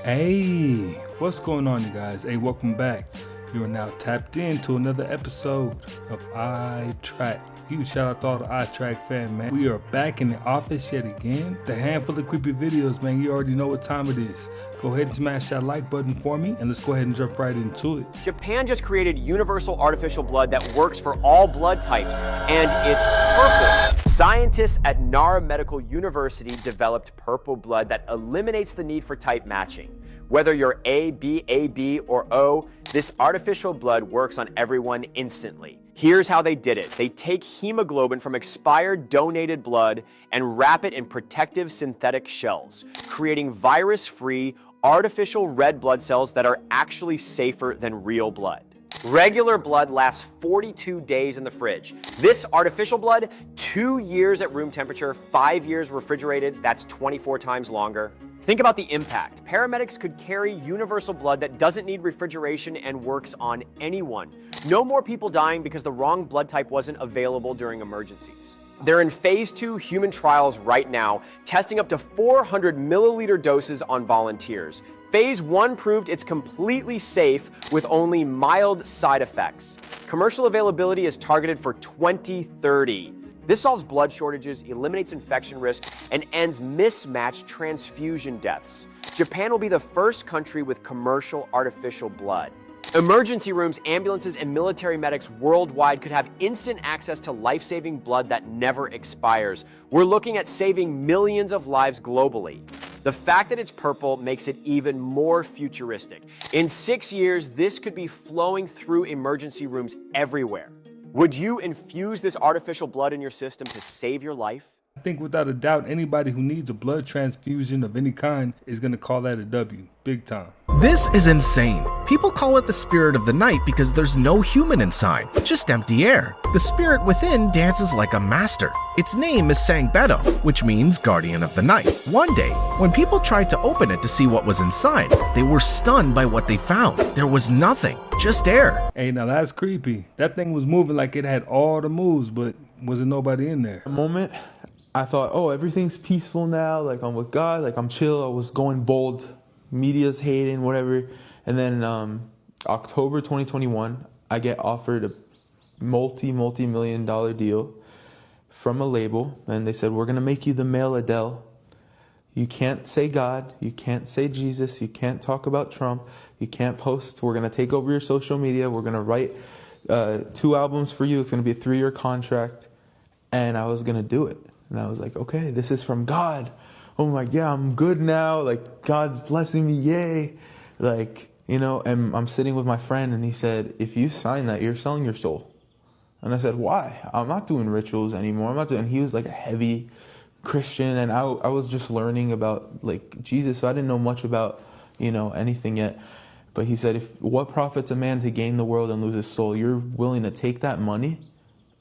Hey, what's going on, you guys? Hey, welcome back. You are now tapped into another episode of iTrack. Huge shout out to all the iTrack fans, man. We are back in the office yet again. The handful of creepy videos, man. You already know what time it is. Go ahead and smash that like button for me, and let's go ahead and jump right into it. Japan just created universal artificial blood that works for all blood types, and it's purple. Scientists at Nara Medical University developed purple blood that eliminates the need for type matching. Whether you're A, B, or O, this artificial blood works on everyone instantly. Here's how they did it. They take hemoglobin from expired donated blood and wrap it in protective synthetic shells, creating virus-free, artificial red blood cells that are actually safer than real blood. Regular blood lasts 42 days in the fridge. This artificial blood, 2 years at room temperature, 5 years refrigerated, that's 24 times longer. Think about the impact. Paramedics could carry universal blood that doesn't need refrigeration and works on anyone. No more people dying because the wrong blood type wasn't available during emergencies. They're in phase 2 human trials right now, testing up to 400 milliliter doses on volunteers. Phase 1 proved it's completely safe with only mild side effects. Commercial availability is targeted for 2030. This solves blood shortages, eliminates infection risk, and ends mismatched transfusion deaths. Japan will be the first country with commercial artificial blood. Emergency rooms, ambulances, and military medics worldwide could have instant access to life-saving blood that never expires. We're looking at saving millions of lives globally. The fact that it's purple makes it even more futuristic. In 6 years, this could be flowing through emergency rooms everywhere. Would you infuse this artificial blood in your system to save your life? I think without a doubt, anybody who needs a blood transfusion of any kind is going to call that a W, big time. This is insane. People call it the spirit of the night because there's no human inside, just empty air. The spirit within dances like a master. Its name is Sangbeto, which means guardian of the night. One day, when people tried to open it to see what was inside, they were stunned by what they found. There was nothing, just air. Hey, now that's creepy. That thing was moving like it had all the moves, but wasn't nobody in there. A moment, I thought, oh, everything's peaceful now. Like, I'm with God. Like, I'm chill. I was going bold. Media's hating, whatever. And then October 2021, I get offered a multi-million dollar deal from a label. And they said, we're going to make you the male Adele. You can't say God. You can't say Jesus. You can't talk about Trump. You can't post. We're going to take over your social media. We're going to write 2 albums for you. It's going to be a 3-year contract. And I was going to do it. And I was like, okay, this is from God. Oh my, yeah, I'm good now. Like, God's blessing me, yay. Like, you know, and I'm sitting with my friend and he said, if you sign that, you're selling your soul. And I said, why? I'm not doing rituals anymore. And he was like a heavy Christian, and I was just learning about like Jesus, so I didn't know much about, you know, anything yet. But he said, what profits a man to gain the world and lose his soul? You're willing to take that money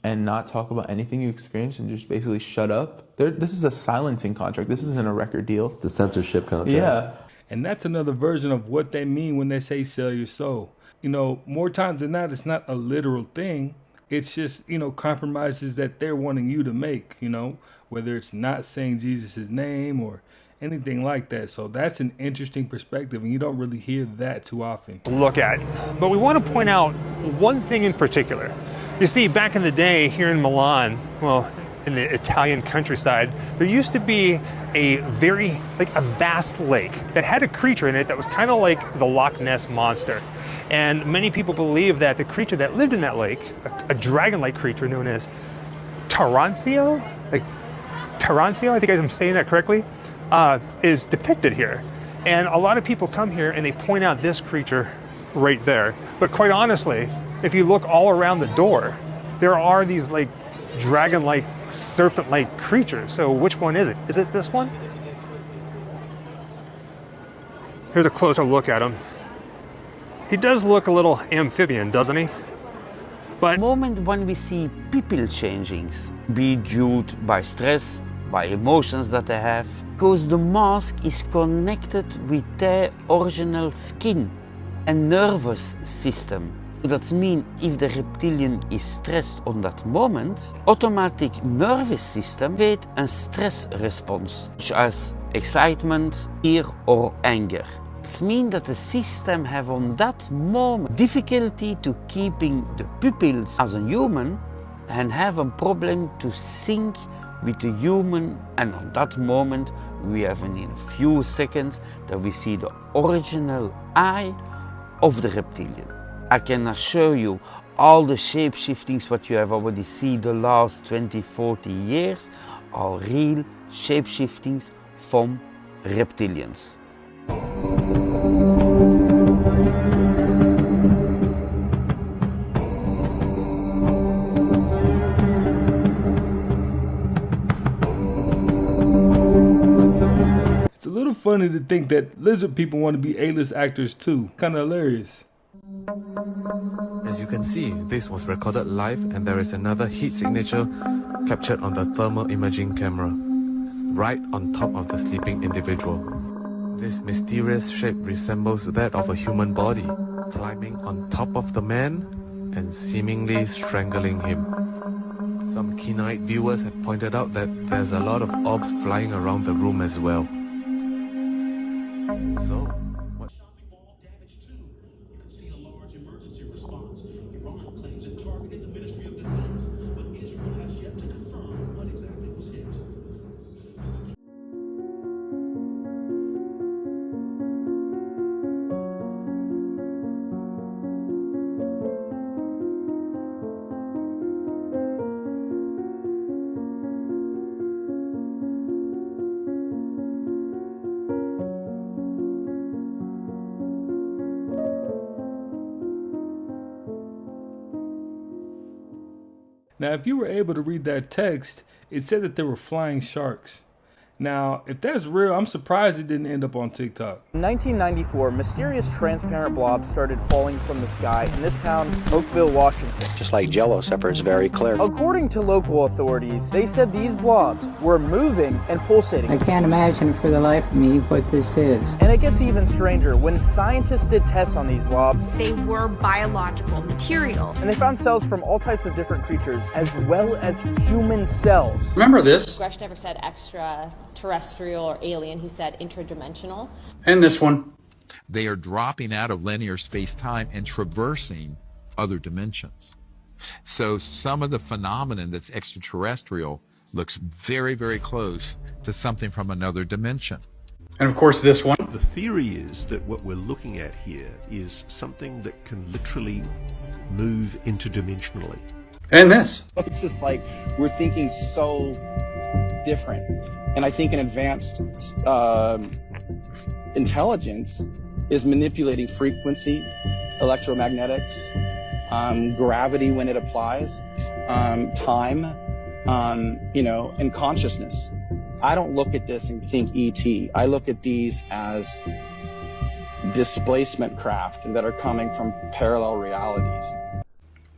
and not talk about anything you experienced and just basically shut up? This is a silencing contract. This isn't a record deal. The censorship contract. Yeah. And that's another version of what they mean when they say sell your soul. You know, more times than not, it's not a literal thing. It's just, you know, compromises that they're wanting you to make, you know, whether it's not saying Jesus' name or anything like that. So that's an interesting perspective, and you don't really hear that too often. Look at. But we want to point out one thing in particular. You see, back in the day here in Milan, well, in the Italian countryside, there used to be a vast lake that had a creature in it that was kind of like the Loch Ness Monster. And many people believe that the creature that lived in that lake, a dragon-like creature known as Tarancio, I think I'm saying that correctly, is depicted here. And a lot of people come here and they point out this creature right there. But quite honestly, if you look all around the door, there are these like dragon-like, serpent-like creatures. So which one is it? Is it this one? Here's a closer look at him. He does look a little amphibian, doesn't he? But the moment when we see people changing, be due by stress, by emotions that they have, because the mask is connected with their original skin and nervous system. That means if the reptilian is stressed on that moment, automatic nervous system create a stress response, such as excitement, fear or anger. It means that the system have on that moment difficulty to keeping the pupils as a human and have a problem to sync with the human, and on that moment we have in a few seconds that we see the original eye of the reptilian. I can assure you all the shape shiftings what you have already seen the last 20-40 years are real shape shiftings from reptilians. It's a little funny to think that lizard people want to be A-list actors too. Kind of hilarious. As you can see, this was recorded live and there is another heat signature captured on the thermal imaging camera, right on top of the sleeping individual. This mysterious shape resembles that of a human body, climbing on top of the man and seemingly strangling him. Some keen-eyed viewers have pointed out that there's a lot of orbs flying around the room as well. So, what? Now, if you were able to read that text, it said that there were flying sharks. Now, if that's real, I'm surprised it didn't end up on TikTok. In 1994, mysterious transparent blobs started falling from the sky in this town, Oakville, Washington. Just like Jell-O separates very clear. According to local authorities, they said these blobs were moving and pulsating. I can't imagine for the life of me what this is. And it gets even stranger. When scientists did tests on these blobs, they were biological material. And they found cells from all types of different creatures, as well as human cells. Remember this? Gresh never said extraterrestrial or alien, he said interdimensional. And this one. They are dropping out of linear space-time and traversing other dimensions. So some of the phenomenon that's extraterrestrial looks very, very close to something from another dimension. And of course this one. The theory is that what we're looking at here is something that can literally move interdimensionally. And this. It's just like we're thinking so different. And I think an advanced intelligence is manipulating frequency, electromagnetics, gravity when it applies, time, and consciousness. I don't look at this and think ET. I look at these as displacement craft that are coming from parallel realities.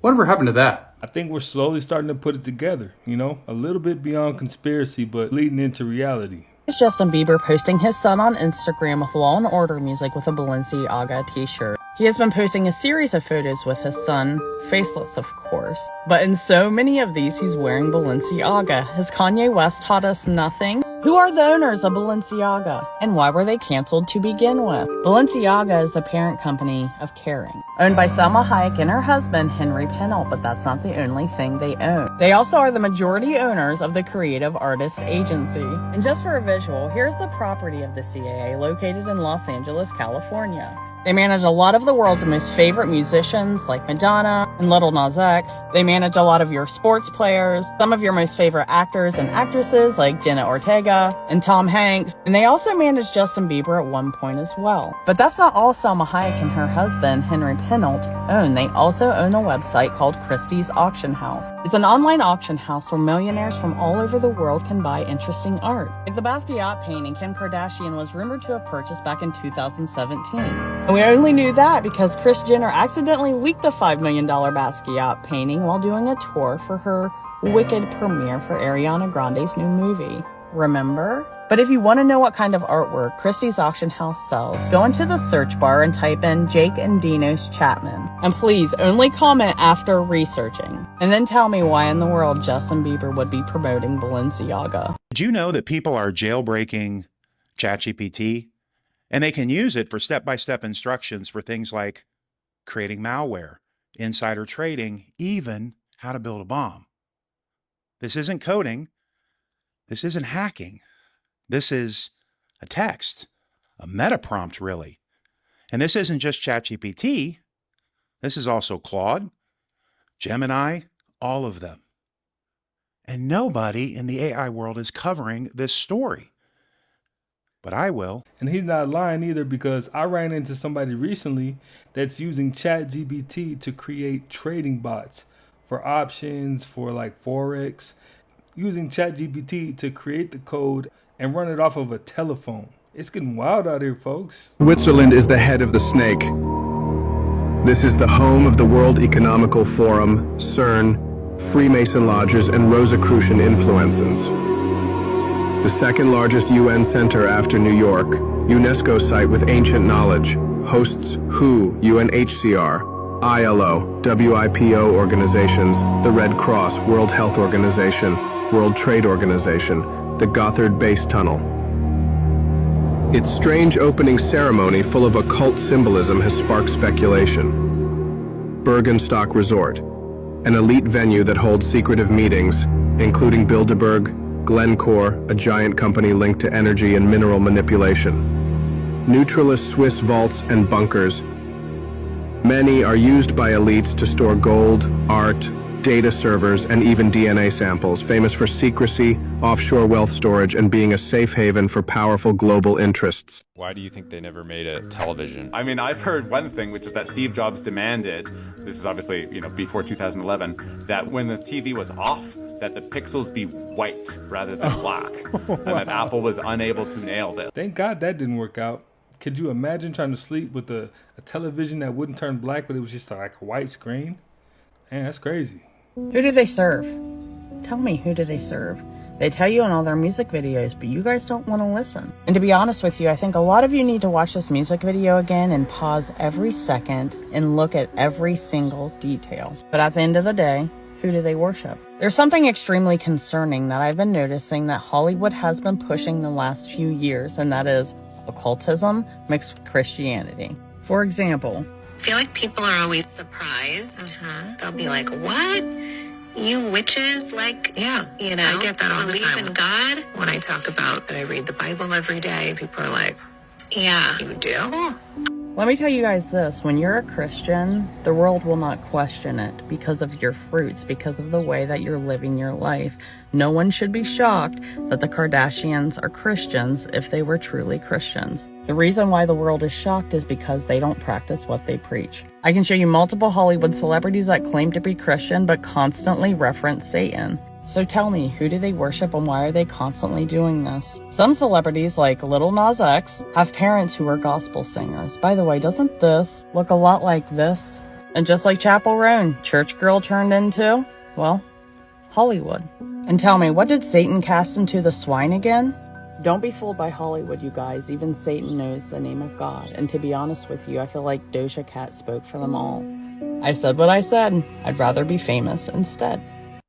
Whatever happened to that? I think we're slowly starting to put it together, a little bit beyond conspiracy, but leading into reality. It's Justin Bieber posting his son on Instagram with Law & Order music with a Balenciaga t-shirt. He has been posting a series of photos with his son, faceless of course, but in so many of these he's wearing Balenciaga. Has Kanye West taught us nothing? Who are the owners of Balenciaga, and why were they canceled to begin with? Balenciaga is the parent company of Kering, owned by Salma Hayek and her husband, Henry Pennell, but that's not the only thing they own. They also are the majority owners of the Creative Artists Agency. And just for a visual, here's the property of the CAA located in Los Angeles, California. They manage a lot of the world's most favorite musicians like Madonna and Little Nas X. They manage a lot of your sports players, some of your most favorite actors and actresses like Jenna Ortega and Tom Hanks. And they also manage Justin Bieber at one point as well. But that's not all Salma Hayek and her husband, Henry Pennell, own. They also own a website called Christie's Auction House. It's an online auction house where millionaires from all over the world can buy interesting art. Like the Basquiat painting Kim Kardashian was rumored to have purchased back in 2017. And we only knew that because Kris Jenner accidentally leaked the $5 million Basquiat painting while doing a tour for her Wicked premiere for Ariana Grande's new movie. Remember? But if you want to know what kind of artwork Christie's auction house sells, go into the search bar and type in Jake and Dinos Chapman. And please only comment after researching. And then tell me why in the world Justin Bieber would be promoting Balenciaga. Did you know that people are jailbreaking ChatGPT? And they can use it for step-by-step instructions for things like creating malware, insider trading, even how to build a bomb. This isn't coding. This isn't hacking. This is a text, a meta prompt, really. And this isn't just ChatGPT. This is also Claude, Gemini, all of them. And nobody in the AI world is covering this story. But I will. And he's not lying either, because I ran into somebody recently that's using ChatGPT to create trading bots for options, for like Forex, using ChatGPT to create the code and run it off of a telephone. It's getting wild out here, folks. Switzerland is the head of the snake. This is the home of the World Economical Forum, CERN, Freemason lodges, and Rosicrucian influences. The second largest UN center after New York, UNESCO site with ancient knowledge, hosts WHO, UNHCR, ILO, WIPO organizations, the Red Cross, World Health Organization, World Trade Organization, the Gothard Base Tunnel. Its strange opening ceremony full of occult symbolism has sparked speculation. Bergenstock Resort, an elite venue that holds secretive meetings, including Bilderberg, Glencore, a giant company linked to energy and mineral manipulation. Neutralist Swiss vaults and bunkers. Many are used by elites to store gold, art, data servers, and even DNA samples, famous for secrecy, offshore wealth storage, and being a safe haven for powerful global interests. Why do you think they never made a television? I mean, I've heard one thing, which is that Steve Jobs demanded, this is obviously, before 2011, that when the TV was off, that the pixels be white rather than black, and that Apple was unable to nail this. Thank God that didn't work out. Could you imagine trying to sleep with a television that wouldn't turn black, but it was just like a white screen? Man, that's crazy. Who do they serve? Tell me, who do they serve? They tell you in all their music videos, but you guys don't want to listen. And to be honest with you, I think a lot of you need to watch this music video again and pause every second and look at every single detail. But at the end of the day, who do they worship? There's something extremely concerning that I've been noticing that Hollywood has been pushing the last few years, and that is occultism mixed with Christianity. For example, I feel like people are always surprised. They'll be like, what? You witches? Like, yeah, I get that all the time. Believe in God? When I talk about that I read the Bible every day, people are like, yeah, you do? let me tell you guys this. When you're a Christian, the world will not question it because of your fruits, because of the way that you're living your life. No one should be shocked that the Kardashians are Christians if they were truly Christians. The reason why the world is shocked is because they don't practice what they preach. I can show you multiple Hollywood celebrities that claim to be Christian but constantly reference Satan. So tell me, who do they worship and why are they constantly doing this? Some celebrities, like Lil Nas X, have parents who are gospel singers. By the way, doesn't this look a lot like this? And just like Chapel Roan, church girl turned into, well, Hollywood. And tell me, what did Satan cast into the swine again? Don't be fooled by Hollywood, you guys. Even Satan knows the name of God. And to be honest with you, I feel like Doja Cat spoke for them all. I said what I said. I'd rather be famous instead.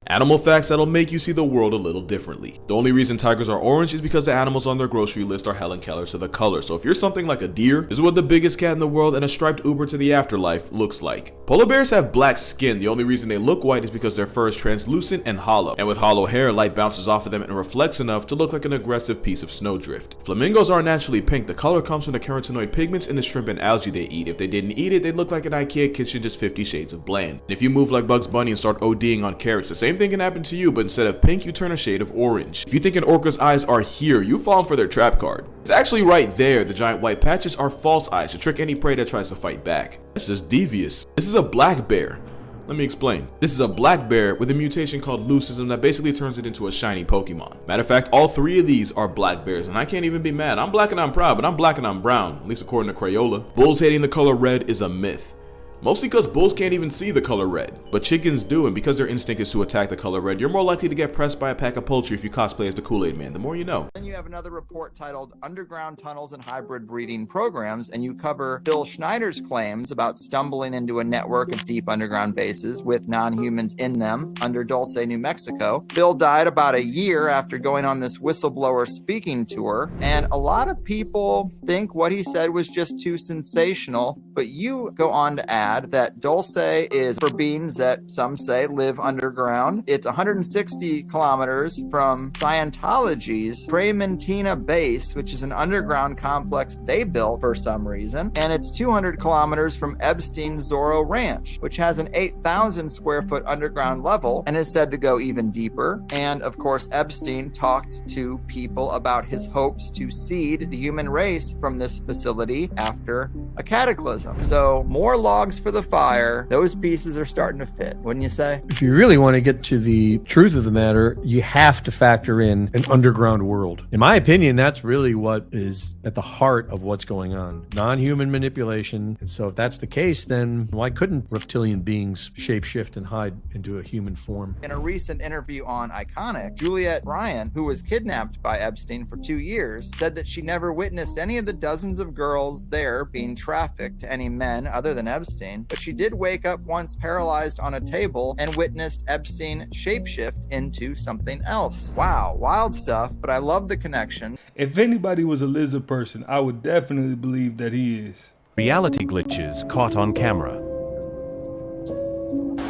Animal facts that'll make you see the world a little differently. The only reason tigers are orange is because the animals on their grocery list are Helen Keller to the color. So if you're something like a deer, this is what the biggest cat in the world and a striped Uber to the afterlife looks like. Polar bears have black skin. The only reason they look white is because their fur is translucent and hollow. And with hollow hair, light bounces off of them and reflects enough to look like an aggressive piece of snowdrift. Flamingos aren't naturally pink. The color comes from the carotenoid pigments in the shrimp and algae they eat. If they didn't eat it, they'd look like an IKEA kitchen, just 50 shades of bland. And if you move like Bugs Bunny and start ODing on carrots, the same thing can happen to you, but instead of pink, you turn a shade of orange. If you think an orca's eyes are here, you've fallen for their trap card. It's actually right there. The giant white patches are false eyes to trick any prey that tries to fight back. That's just devious. This is a black bear. Let me explain. This is a black bear with a mutation called leucism that basically turns it into a shiny Pokemon. Matter of fact, all three of these are black bears, and I can't even be mad. I'm black and I'm proud, but I'm black and I'm brown, at least according to Crayola. Bulls hating the color red is a myth. Mostly because bulls can't even see the color red, but chickens do, and because their instinct is to attack the color red, you're more likely to get pressed by a pack of poultry if you cosplay as the Kool-Aid Man. The more you know. Then you have another report titled Underground Tunnels and Hybrid Breeding Programs, and you cover Phil Schneider's claims about stumbling into a network of deep underground bases with non-humans in them under Dulce, New Mexico. Phil died about a year after going on this whistleblower speaking tour, and a lot of people think what he said was just too sensational, but you go on to add that Dulce is for beings that some say live underground. It's 160 kilometers from Scientology's Trementina base, which is an underground complex they built for some reason, and it's 200 kilometers from Epstein's Zorro Ranch, which has an 8,000 square foot underground level and is said to go even deeper. And of course, Epstein talked to people about his hopes to seed the human race from this facility after a cataclysm. So more logs for the fire. Those pieces are starting to fit, wouldn't you say? If you really want to get to the truth of the matter, you have to factor in an underground world. In my opinion, that's really what is at the heart of what's going on. Non-human manipulation. And so if that's the case, then why couldn't reptilian beings shapeshift and hide into a human form? In a recent interview on Iconic, Juliette Bryant, who was kidnapped by Epstein for 2 years, said that she never witnessed any of the dozens of girls there being trafficked to any men other than Epstein, but she did wake up once paralyzed on a table and witnessed Epstein shapeshift into something else. Wow, wild stuff, but I love the connection. If anybody was a lizard person, I would definitely believe that he is. Reality glitches caught on camera.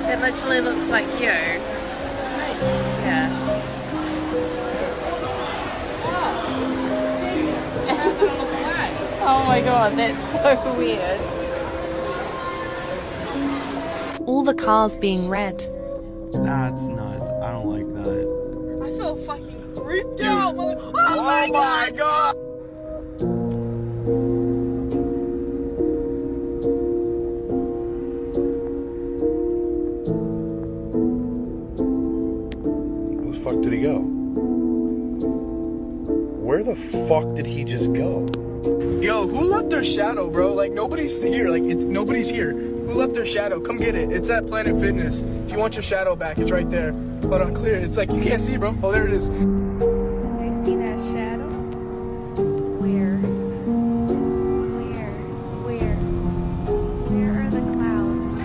It literally looks like you. Yeah. Oh my god, that's so weird. All the cars being red. That's nuts. I don't like that. I feel fucking creeped out, mother. Oh my god! Where the fuck did he go? Where the fuck did he just go? Yo, who left their shadow, bro? Like, nobody's here. Like, nobody's here. Who left their shadow? Come get it. It's at Planet Fitness. If you want your shadow back, it's right there. Hold on, clear. It's like, you can't see, bro. Oh, there it is. I see that shadow. Where? Where are the clouds?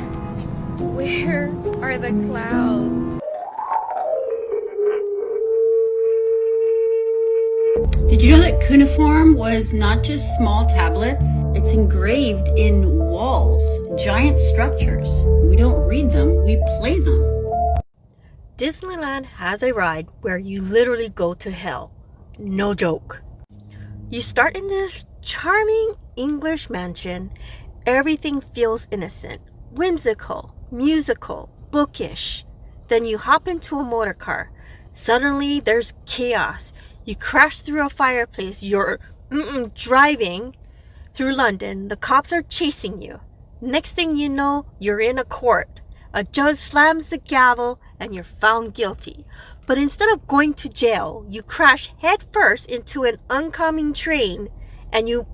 Where are the clouds? Did you know that cuneiform was not just small tablets? It's engraved in walls, giant structures. We don't read them, we play them. Disneyland has a ride where you literally go to hell. No joke. You start in this charming English mansion. Everything feels innocent, whimsical, musical, bookish. Then you hop into a motor car. Suddenly there's chaos. You crash through a fireplace. You're driving through London. The cops are chasing you. Next thing you know, you're in a court. A judge slams the gavel and you're found guilty. But instead of going to jail, you crash headfirst into an oncoming train and you...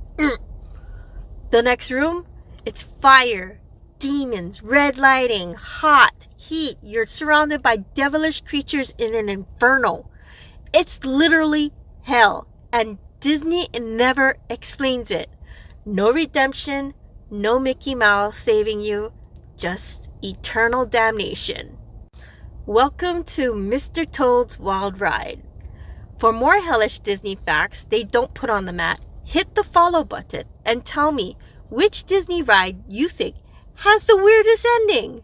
The next room, it's fire, demons, red lighting, hot, heat. You're surrounded by devilish creatures in an inferno. It's literally hell, and Disney never explains it. No redemption, no Mickey Mouse saving you, just eternal damnation. Welcome to Mr. Toad's Wild Ride. For more hellish Disney facts they don't put on the mat, hit the follow button and tell me which Disney ride you think has the weirdest ending.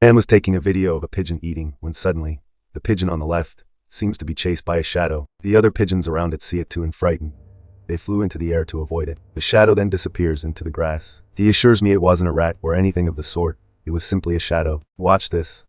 Man was taking a video of a pigeon eating when suddenly, the pigeon on the left seems to be chased by a shadow. The other pigeons around it see it too and frightened. They flew into the air to avoid it. The shadow then disappears into the grass. He assures me it wasn't a rat or anything of the sort. It was simply a shadow. Watch this.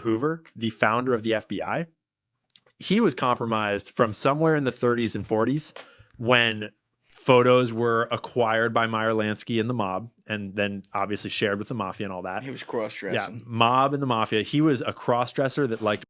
Hoover, the founder of the FBI, he was compromised from somewhere in the 30s and 40s when photos were acquired by Meyer Lansky and the mob, and then obviously shared with the mafia and all that. He was cross-dressing. Yeah, mob and the mafia. He was a cross-dresser that liked,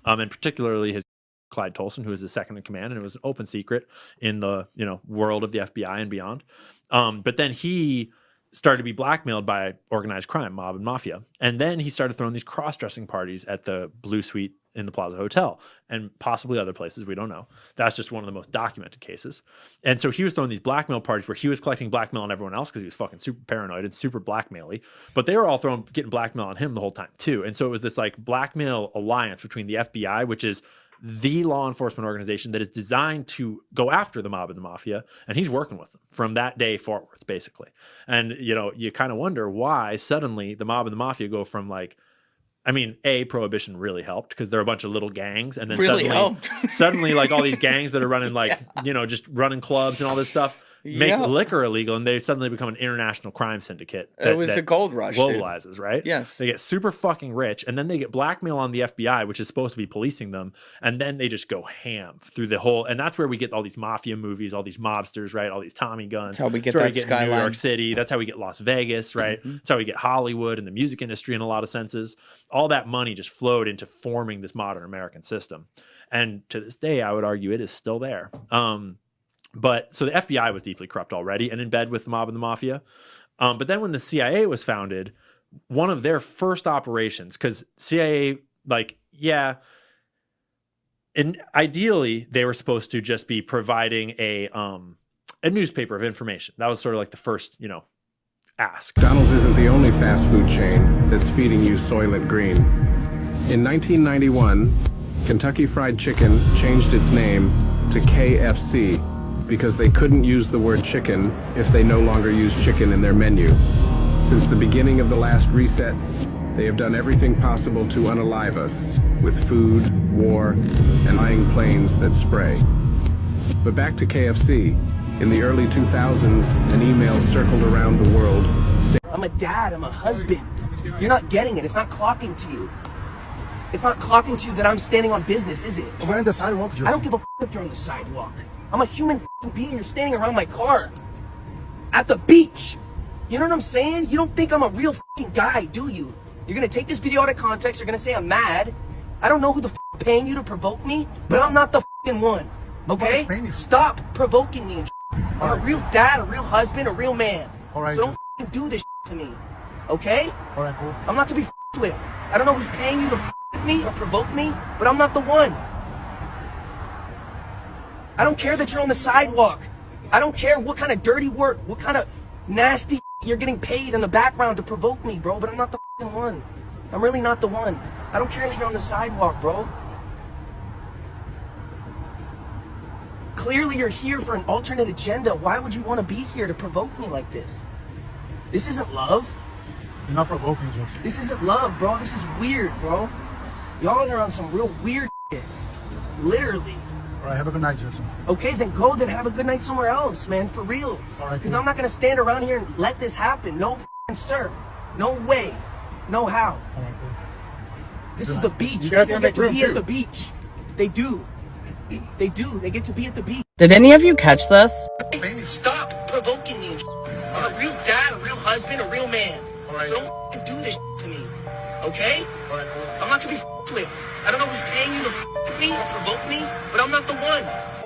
and particularly his Clyde Tolson, who was the second in command, and it was an open secret in the world of the FBI and beyond. But then he started to be blackmailed by organized crime, mob and mafia. And then he started throwing these cross-dressing parties at the Blue Suite in the Plaza Hotel and possibly other places. We don't know. That's just one of the most documented cases. And so he was throwing these blackmail parties where he was collecting blackmail on everyone else because he was fucking super paranoid and super blackmail-y. But they were all getting blackmail on him the whole time too. And so it was this like blackmail alliance between the FBI, which is the law enforcement organization that is designed to go after the mob and the mafia, and he's working with them from that day forwards, basically. And you kind of wonder why suddenly the mob and the mafia go from like, I mean, Prohibition really helped because they're a bunch of little gangs, and then suddenly like all these gangs that are running like just running clubs and all this stuff make liquor illegal, and they suddenly become an international crime syndicate. It was a gold rush, globalizes, dude. right? Yes. They get super fucking rich, and then they get blackmail on the FBI, which is supposed to be policing them, and then they just go ham through the whole. And that's where we get all these mafia movies, all these mobsters, right? All these Tommy guns. That's how we get that skyline. New York City. That's how we get Las Vegas, right? That's how we get Hollywood and the music industry in a lot of senses. All that money just flowed into forming this modern American system, and to this day, I would argue it is still there. But so the FBI was deeply corrupt already and in bed with the mob and the mafia. But then when the CIA was founded, one of their first operations, because CIA, and ideally they were supposed to just be providing a newspaper of information. That was sort of like the first, ask. McDonald's isn't the only fast food chain that's feeding you Soylent Green. In 1991, Kentucky Fried Chicken changed its name to KFC. Because they couldn't use the word chicken if they no longer use chicken in their menu. Since the beginning of the last reset, they have done everything possible to unalive us with food, war, and flying planes that spray. But back to KFC. In the early 2000s, an email circled around the world. I'm a dad, I'm a husband. You're not getting it, it's not clocking to you. It's not clocking to you that I'm standing on business, is it? We're on the sidewalk, Joseph. I don't give a if you're on the sidewalk. I'm a human being. You're standing around my car at the beach. You know what I'm saying? You don't think I'm a real guy, do you? You're gonna take this video out of context. You're gonna say I'm mad. I don't know who the paying you to provoke me, but I'm not the one. Okay? Stop provoking me. I'm a real dad, a real husband, a real man. All right. So don't do this to me. Okay? All right, cool. I'm not to be with. I don't know who's paying you to with me or provoke me, but I'm not the one. I don't care that you're on the sidewalk. I don't care what kind of dirty work, what kind of nasty you're getting paid in the background to provoke me, bro, but I'm not the one. I'm really not the one. I don't care that you're on the sidewalk, bro. Clearly you're here for an alternate agenda. Why would you want to be here to provoke me like this? This isn't love. You're not provoking, Joseph. This isn't love, bro. This is weird, bro. Y'all are on some real weird shit. Literally. All right, have a good night, Joseph. Okay, then go, then have a good night somewhere else, man, for real. All right. Because I'm not going to stand around here and let this happen. No sir. No way. No how. All right, cool. This is the beach. You guys People have get a to be room, at the beach. They do. They do. They get to be at the beach. Did any of you catch this? Baby, stop provoking me. I'm a real dad, a real husband, a real man. All right. So don't do this to me. Okay? All right, cool. I'm not to be with. I don't know who's paying you to with me or provoke me, but I'm not the one.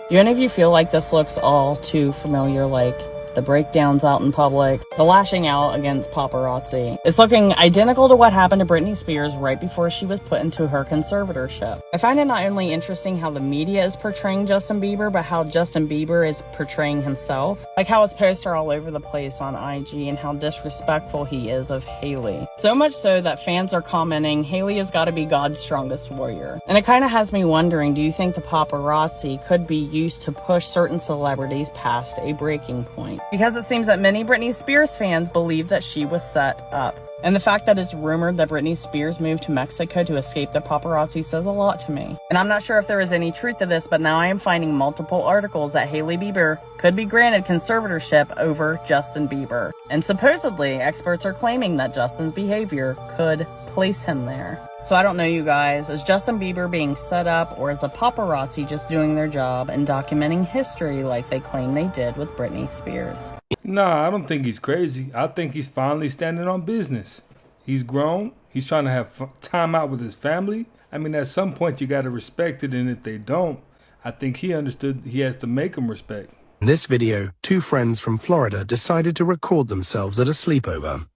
Do any of you feel like this looks all too familiar, like the breakdowns out in public, the lashing out against paparazzi? It's looking identical to what happened to Britney Spears right before she was put into her conservatorship. I find it not only interesting how the media is portraying Justin Bieber, but how Justin Bieber is portraying himself. Like how his posts are all over the place on IG and how disrespectful he is of Hailey. So much so that fans are commenting, Hailey has got to be God's strongest warrior. And it kind of has me wondering, do you think the paparazzi could be used to push certain celebrities past a breaking point? Because it seems that many Britney Spears fans believe that she was set up. And the fact that it's rumored that Britney Spears moved to Mexico to escape the paparazzi says a lot to me. And I'm not sure if there is any truth to this, but now I am finding multiple articles that Hailey Bieber could be granted conservatorship over Justin Bieber. And supposedly, experts are claiming that Justin's behavior could place him there. So I don't know, you guys, is Justin Bieber being set up, or is the paparazzi just doing their job and documenting history like they claim they did with Britney Spears? Nah, I don't think he's crazy. I think he's finally standing on business. He's grown. He's trying to have time out with his family. I mean, at some point you got to respect it, and if they don't, I think he understood he has to make them respect. In this video, two friends from Florida decided to record themselves at a sleepover.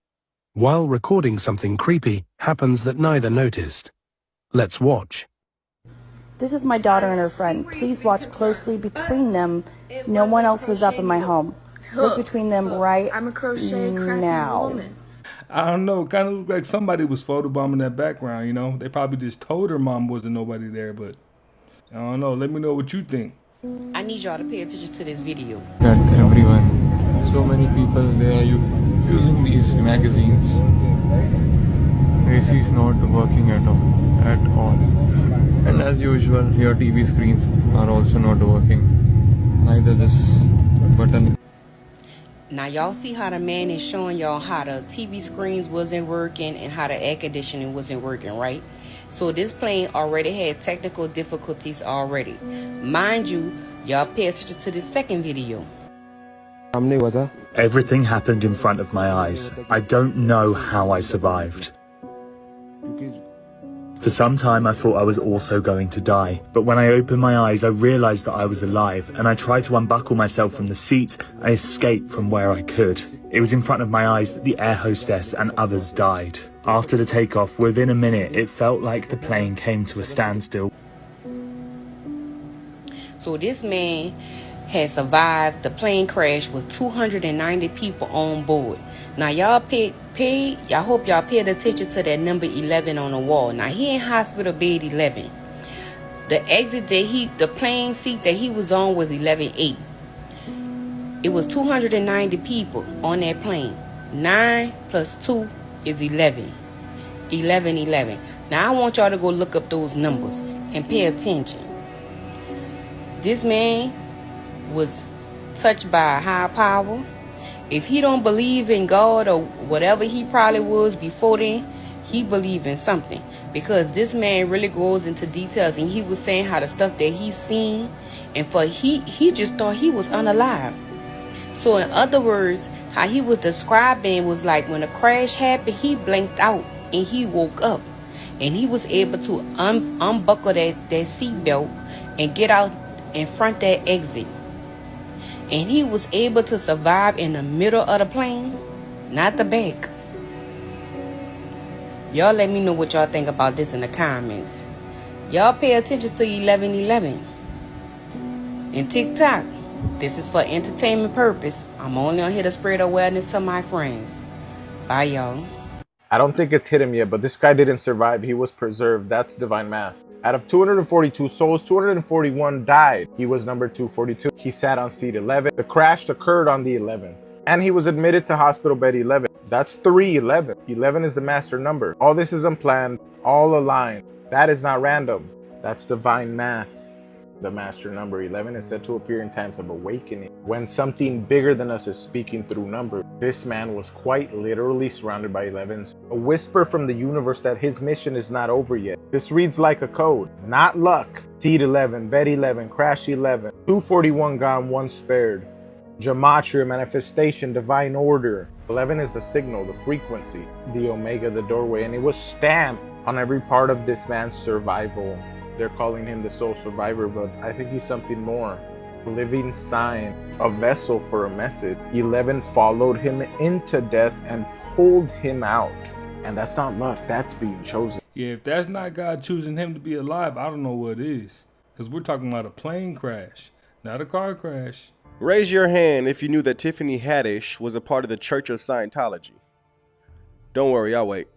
While recording, something creepy happens that neither noticed. Let's watch. This is my daughter and her friend. Please watch closely between them. No one else was up in my home. Look between them right now. I don't know. It kind of looked like somebody was photobombing that background, you know? They probably just told her mom wasn't nobody there, but I don't know. Let me know what you think. I need y'all to pay attention to this video. That everyone, so many people, they are using these magazines. AC is not working at all. And as usual, your TV screens are also not working. Neither this button. Now y'all see how the man is showing y'all how the TV screens wasn't working and how the air conditioning wasn't working, right? So this plane already had technical difficulties already. Mind you, y'all pay attention to this second video. Everything happened in front of my eyes. I don't know how I survived. For some time I thought I was also going to die, but when I opened my eyes I realized that I was alive, and I tried to unbuckle myself from the seat and escape from where I could. It was in front of my eyes that the air hostess and others died. After the takeoff, within a minute, it felt like the plane came to a standstill. So this man had survived the plane crash with 290 people on board. Now y'all I hope y'all paid attention to that number 11 on the wall. Now he in hospital bed 11. The exit that the plane seat that he was on was 11-8. It was 290 people on that plane. 9 plus 2 is 11. 11. Now I want y'all to go look up those numbers and pay attention. This man was touched by a high power. If he don't believe in God or whatever he probably was before then, he believed in something, because this man really goes into details, and he was saying how the stuff that he seen, and he just thought he was unalive. So in other words, how he was describing was like when a crash happened, he blinked out and he woke up, and he was able to unbuckle that seatbelt and get out in front that exit. And he was able to survive in the middle of the plane, not the back. Y'all let me know what y'all think about this in the comments. Y'all pay attention to 1111. And TikTok, this is for entertainment purpose. I'm only on here to spread awareness to my friends. Bye, y'all. I don't think it's hit him yet, but this guy didn't survive. He was preserved. That's divine math. Out of 242 souls, 241 died. He was number 242. He sat on seat 11. The crash occurred on the 11th. And he was admitted to hospital bed 11. That's 311. 11 is the master number. All this is unplanned, all aligned. That is not random. That's divine math. The master number 11 is said to appear in times of awakening, when something bigger than us is speaking through numbers. This man was quite literally surrounded by 11s, a whisper from the universe that his mission is not over yet. This reads like a code, not luck. Seat 11, bed 11, crash 11, 241 gone, 1 spared. Gematria, manifestation, divine order. 11 is the signal, the frequency, the omega, the doorway, and it was stamped on every part of this man's survival. They're calling him the soul survivor, but I think he's something more. A living sign, a vessel for a message. 11 followed him into death and pulled him out. And that's not luck, that's being chosen. Yeah, if that's not God choosing him to be alive, I don't know what is. Because we're talking about a plane crash, not a car crash. Raise your hand if you knew that Tiffany Haddish was a part of the Church of Scientology. Don't worry, I'll wait.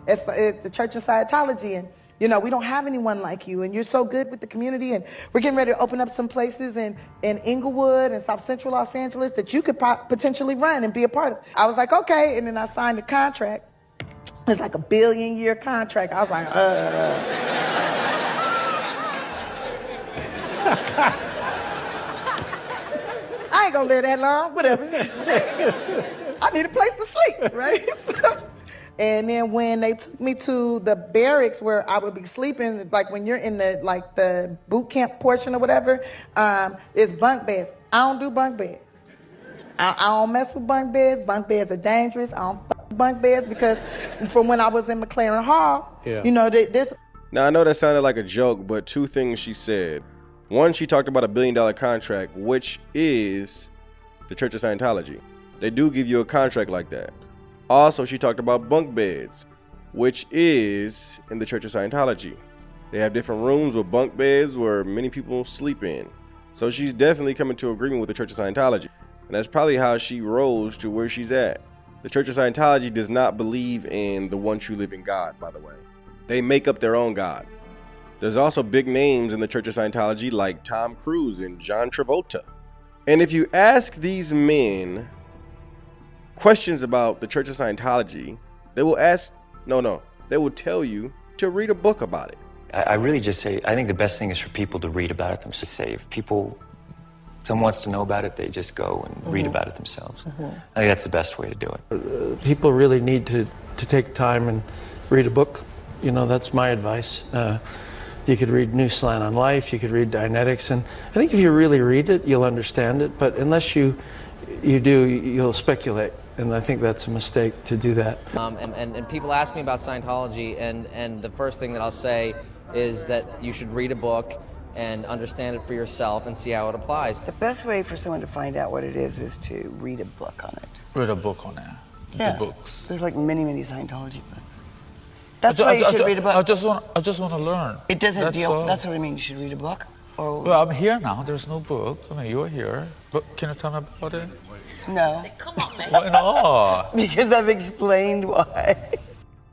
It's the Church of Scientology, and you know, we don't have anyone like you, and you're so good with the community, and we're getting ready to open up some places in Inglewood and South Central Los Angeles that you could potentially run and be a part of. I was like, okay, and then I signed the contract. It's like a $1 billion contract. I was like, I ain't gonna live that long, whatever. I need a place to sleep, right? And then when they took me to the barracks where I would be sleeping, like when you're in the boot camp portion or whatever, it's bunk beds. I don't do bunk beds. I don't mess with bunk beds. Bunk beds are dangerous. I don't fuck with bunk beds because from when I was in McLaren Hall, you know, this. Now, I know that sounded like a joke, but two things she said. One, she talked about $1 billion contract, which is the Church of Scientology. They do give you a contract like that. Also, she talked about bunk beds, which is in the Church of Scientology. They have different rooms with bunk beds where many people sleep in. So she's definitely coming to agreement with the Church of Scientology. And that's probably how she rose to where she's at. The Church of Scientology does not believe in the one true living God, by the way. They make up their own God. There's also big names in the Church of Scientology like Tom Cruise and John Travolta. And if you ask these men questions about the Church of Scientology, they will tell you to read a book about it. I really just say, I think the best thing is for people to read about it themselves. Say if someone wants to know about it, they just go and read about it themselves. I think that's the best way to do it. People really need to take time and read a book. You know, that's my advice. You could read New Slant on Life, you could read Dianetics, and I think if you really read it, you'll understand it, but unless you do, you'll speculate, and I think that's a mistake to do that. And people ask me about Scientology, and the first thing that I'll say is that you should read a book and understand it for yourself and see how it applies. The best way for someone to find out what it is to read a book on it. Read a book on it. Yeah. The books. There's like many Scientology books. That's why you should read a book. I just want to learn. It doesn't deal. That's what I mean. You should read a book. Or well, I'm here now. There's no book. I mean, you're here. But can you tell me about it? No. Come on, man. Why not? Because I've explained why.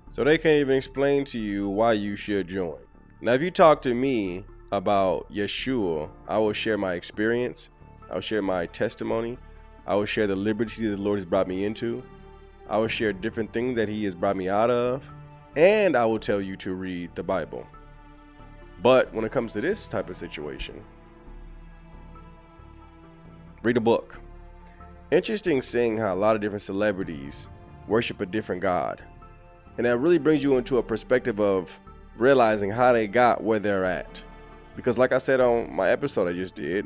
So they can't even explain to you why you should join. Now, if you talk to me about Yeshua, I will share my experience. I will share my testimony. I will share the liberty that the Lord has brought me into. I will share different things that He has brought me out of. And I will tell you to read the Bible. But when it comes to this type of situation, read a book. Interesting seeing how a lot of different celebrities worship a different God. And that really brings you into a perspective of realizing how they got where they're at. Because like I said on my episode I just did,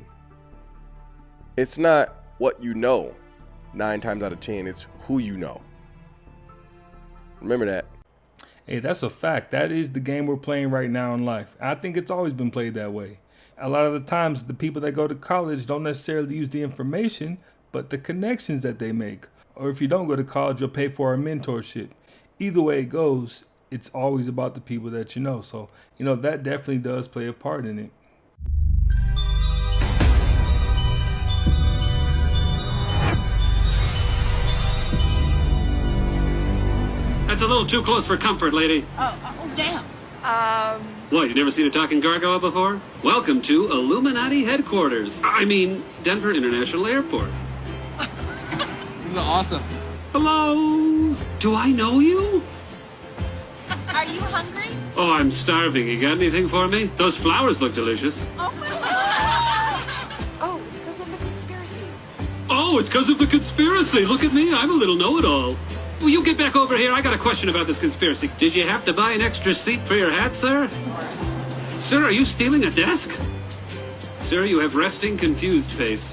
it's not what you know 9 times out of 10, it's who you know. Remember that. Hey, that's a fact. That is the game we're playing right now in life. I think it's always been played that way. A lot of the times, the people that go to college don't necessarily use the information, but the connections that they make. Or if you don't go to college, you'll pay for a mentorship. Either way it goes, it's always about the people that you know. So, that definitely does play a part in it. That's a little too close for comfort, lady. Oh, damn. What, you never seen a talking gargoyle before? Welcome to Illuminati headquarters. I mean, Denver International Airport. This is awesome. Hello? Do I know you? Are you hungry? Oh, I'm starving. You got anything for me? Those flowers look delicious. Oh, my God. Oh, it's because of the conspiracy. Oh, it's because of the conspiracy. Look at me. I'm a little know-it-all. Will you get back over here? I got a question about this conspiracy. Did you have to buy an extra seat for your hat, sir? Sir, are you stealing a desk? Sir, you have resting, confused face.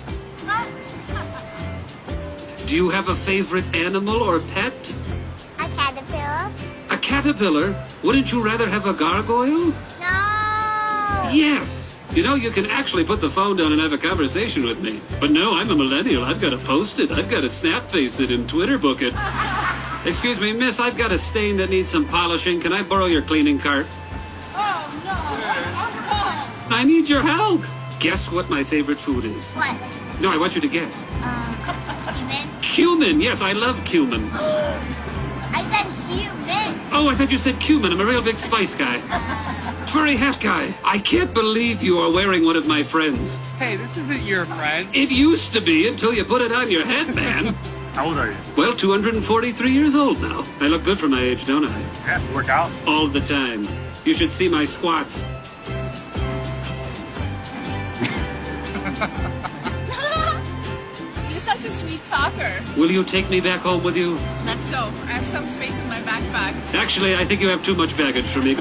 Do you have a favorite animal or pet? A caterpillar. A caterpillar? Wouldn't you rather have a gargoyle? No! Yes! You can actually put the phone down and have a conversation with me. But no, I'm a millennial. I've got to post it. I've got to snap face it and Twitter book it. Excuse me, miss, I've got a stain that needs some polishing. Can I borrow your cleaning cart? Oh, no. I need your help. Guess what my favorite food is? What? No, I want you to guess. Cumin? Cumin. Yes, I love cumin. I said human. Oh, I thought you said cumin. I'm a real big spice guy. Furry hat guy, I can't believe you are wearing one of my friends. Hey, this isn't your friend. It used to be until you put it on your head, man. How old are you? Well, 243 years old now. I look good for my age, don't I? Yeah, you work out? All the time. You should see my squats. You're such a sweet talker. Will you take me back home with you? Let's go. I have some space in my backpack. Actually, I think you have too much baggage for me.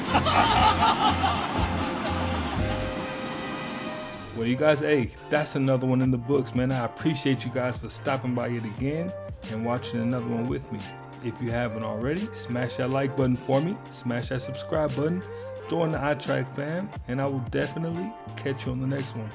Well, you guys, hey, that's another one in the books, man. I appreciate you guys for stopping by yet again and watching another one with me. If you haven't already, smash that like button for me, smash that subscribe button, join the iTrack fam, and I will definitely catch you on the next one.